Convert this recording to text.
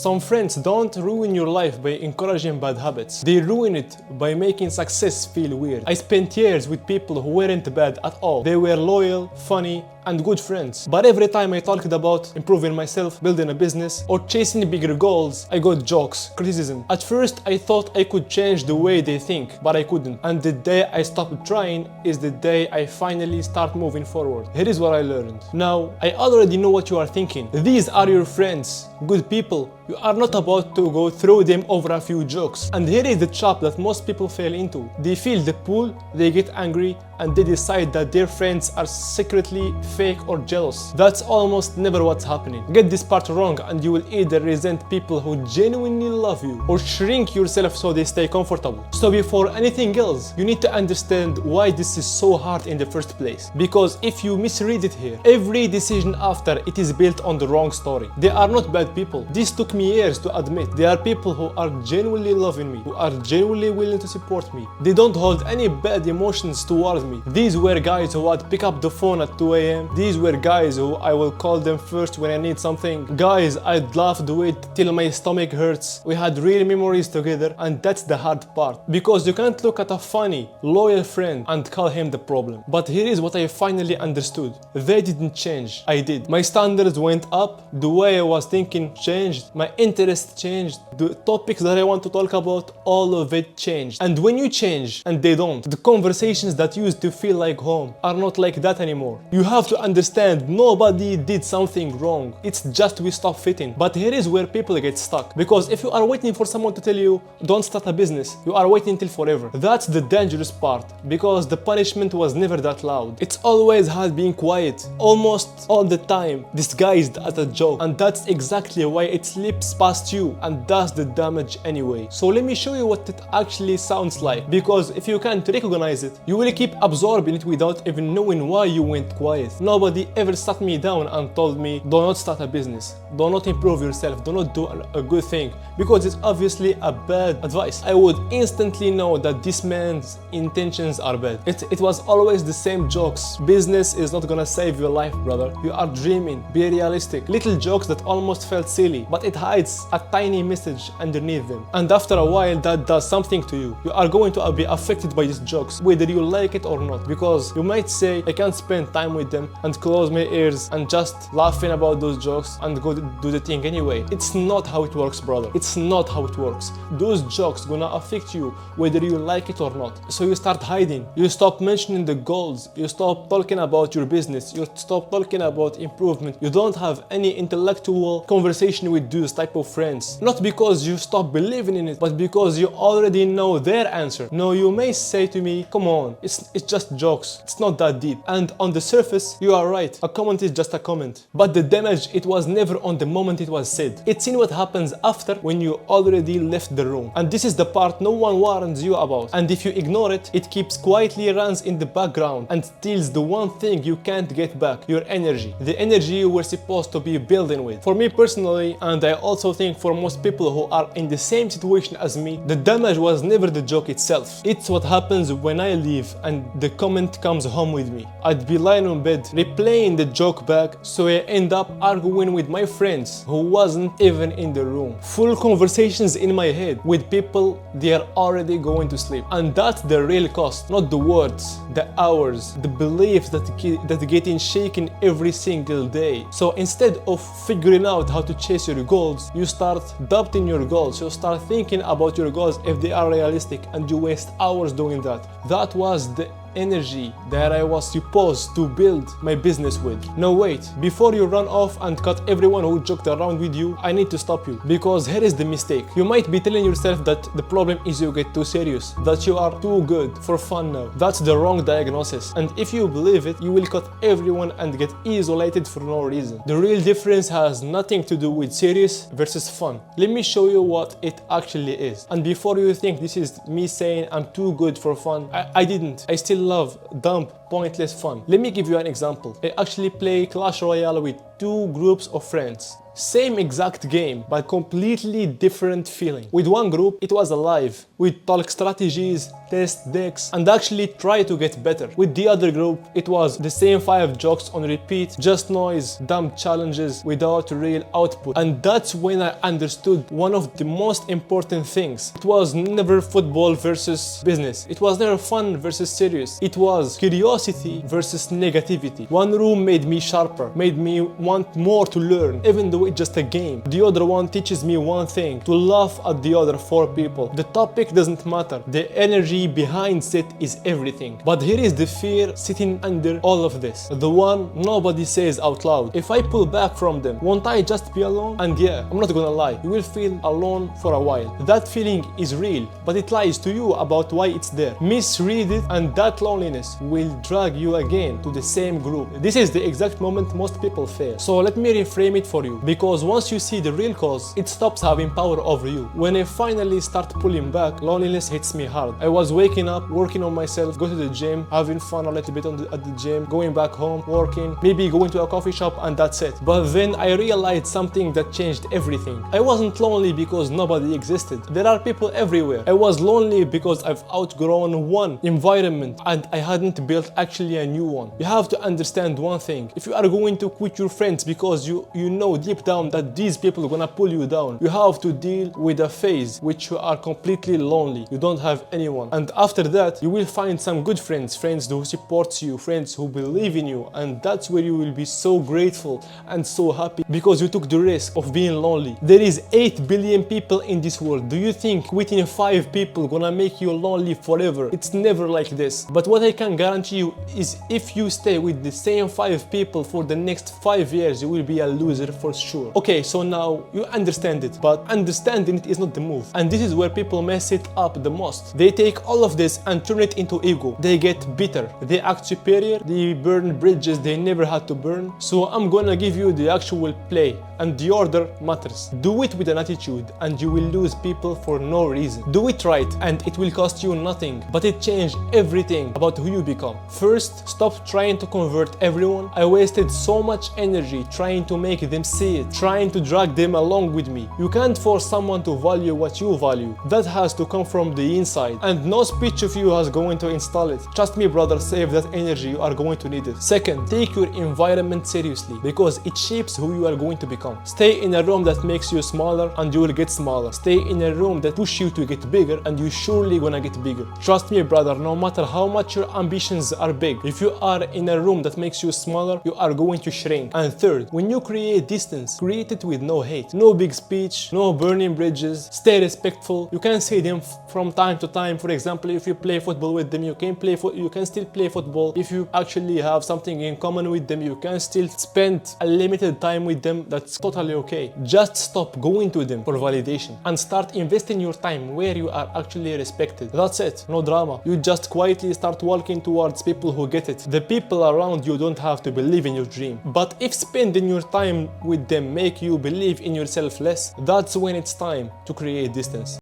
Some friends don't ruin your life by encouraging bad habits. They ruin it by making success feel weird. I spent years with people who weren't bad at all. They were loyal, funny, and good friends. But every time I talked about improving myself, building a business, or chasing bigger goals, I got jokes, criticism. At first, I thought I could change the way they think, but I couldn't. And the day I stopped trying is the day I finally start moving forward. Here is what I learned. Now, I already know what you are thinking. These are your friends, good people. You are not about to go through them over a few jokes. And here is the trap that most people fall into. They feel the pull, they get angry, and they decide that their friends are secretly fake or jealous. That's almost never what's happening. Get this part wrong and you will either resent people who genuinely love you or shrink yourself so they stay comfortable. So before anything else, you need to understand why this is so hard in the first place. Because if you misread it here, every decision after it is built on the wrong story. They are not bad people. This took me years to admit. They are people who are genuinely loving me, who are genuinely willing to support me. They don't hold any bad emotions towards me. These were guys who would pick up the phone at 2 a.m. These were guys who I will call them first when I need something. Guys I'd laugh with till my stomach hurts. We had real memories together, and that's the hard part. Because you can't look at a funny, loyal friend and call him the problem. But here is what I finally understood. They didn't change. I did. My standards went up. The way I was thinking changed. My interests changed. The topics that I want to talk about, all of it changed. And when you change and they don't, the conversations that used to feel like home are not like that anymore. You have to understand nobody did something wrong. It's just we stop fitting. But here is where people get stuck. Because if you are waiting for someone to tell you don't start a business, you are waiting till forever. That's the dangerous part, because the punishment was never that loud. It's always had been quiet, almost all the time, disguised as a joke. And that's exactly why it slips past you and does the damage anyway. So let me show you what it actually sounds like. Because if you can't recognize it, you will keep absorbing it without even knowing why you went quiet. Nobody ever sat me down and told me, do not start a business, do not improve yourself, do not do a good thing, because it's obviously a bad advice. I would instantly know that this man's intentions are bad. It was always the same jokes. Business is not gonna save your life, brother. You are dreaming. Be realistic. Little jokes that almost felt silly, but it hides a tiny message underneath them. And after a while, that does something to you. You are going to be affected by these jokes, whether you like it or not, because you might say, I can't spend time with them, and close my ears and just laughing about those jokes and go do the thing anyway. It's not how it works, brother. It's not how it works. Those jokes gonna affect you whether you like it or not. So you start hiding. You stop mentioning the goals. You stop talking about your business. You stop talking about improvement. You don't have any intellectual conversation with those type of friends. Not because you stop believing in it, but because you already know their answer. No, you may say to me, come on, it's just jokes. It's not that deep. And on the surface, you are right. A comment is just a comment. But the damage, it was never on the moment it was said. It's in what happens after, when you already left the room. And this is the part no one warns you about. And if you ignore it, it keeps quietly runs in the background and steals the one thing you can't get back, your energy. The energy you were supposed to be building with. For me personally, and I also think for most people who are in the same situation as me, the damage was never the joke itself. It's what happens when I leave and the comment comes home with me. I'd be lying on bed, replaying the joke back, so I end up arguing with my friends who wasn't even in the room. Full conversations in my head with people they are already going to sleep. And that's the real cost, not the words, the hours, the beliefs that getting shaken every single day. So instead of figuring out how to chase your goals, you start doubting your goals. You start thinking about your goals if they are realistic, and you waste hours doing that. That was the energy that I was supposed to build my business with. No, wait, before you run off and cut everyone who joked around with you, I need to stop you, because here is the mistake. You might be telling yourself that the problem is you get too serious, that you are too good for fun now. That's the wrong diagnosis, and if you believe it, you will cut everyone and get isolated for no reason. The real difference has nothing to do with serious versus fun. Let me show you what it actually is. And before you think this is me saying I'm too good for fun, I didn't. I still love, dump, pointless fun. Let me give you an example. I actually play Clash Royale with two groups of friends. Same exact game, but completely different feeling. With one group, it was alive. We'd talk strategies, test decks, and actually try to get better. With the other group, it was the same 5 jokes on repeat, just noise, dumb challenges without real output. And that's when I understood one of the most important things. It was never football versus business. It was never fun versus serious. It was curiosity versus negativity. One room made me sharper, made me want more to learn, even though it's just a game. The other one teaches me one thing: to laugh at the other 4 people. The topic doesn't matter. The energy behind it is everything. But here is the fear sitting under all of this. The one nobody says out loud. If I pull back from them, won't I just be alone? And yeah, I'm not gonna lie, you will feel alone for a while. That feeling is real, but it lies to you about why it's there. Misread it, and that loneliness will drag you again to the same group. This is the exact moment most people fail. So let me reframe it for you, because once you see the real cause, it stops having power over you. When I finally start pulling back, loneliness hits me hard. I was waking up, working on myself, go to the gym, having fun a little bit at the gym, going back home, working, maybe going to a coffee shop, and that's it. But then I realized something that changed everything. I wasn't lonely because nobody existed. There are people everywhere. I was lonely because I've outgrown one environment and I hadn't built actually a new one. You have to understand one thing. If you are going to quit your friends because you know deep down that these people are gonna pull you down, you have to deal with a phase which you are completely lonely. You don't have anyone. And after that, you will find some good friends, friends who support you, friends who believe in you, and that's where you will be so grateful and so happy because you took the risk of being lonely. There is 8 billion people in this world. Do you think quitting 5 people gonna make you lonely forever? It's never like this. But what I can guarantee you is if you stay with the same 5 people for the next 5 years, you will be a loser for sure. Okay, so now you understand it, but understanding it is not the move. And this is where people mess it up the most. They take all of this and turn it into ego. They get bitter. They act superior. They burn bridges they never had to burn. So I'm gonna give you the actual play, and the order matters. Do it with an attitude and you will lose people for no reason. Do it right and it will cost you nothing, but it changed everything about who you become. First, stop trying to convert everyone. I wasted so much energy trying to make them see it, trying to drag them along with me. You can't force someone to value what you value. That has to come from the inside, and no speech of you is going to install it. Trust me, brother, save that energy, you are going to need it. Second, take your environment seriously because it shapes who you are going to become. Stay in a room that makes you smaller and you will get smaller. Stay in a room that pushes you to get bigger and you surely gonna get bigger. Trust me, brother, no matter how much your ambitions are big, if you are in a room that makes you smaller, you are going to shrink. And third, when you create distance, create it with no hate, no big speech, no burning bridges. Stay respectful. You can see them from time to time. For example, if you play football with them, you can still play football. If you actually have something in common with them, you can still spend a limited time with them. That's totally okay. Just stop going to them for validation and start investing your time where you are actually respected. That's it. No drama. You just quietly start walking towards people who get it. The people around you don't have to believe in your dream. But if spending your time with them make you believe in yourself less, that's when it's time to create distance.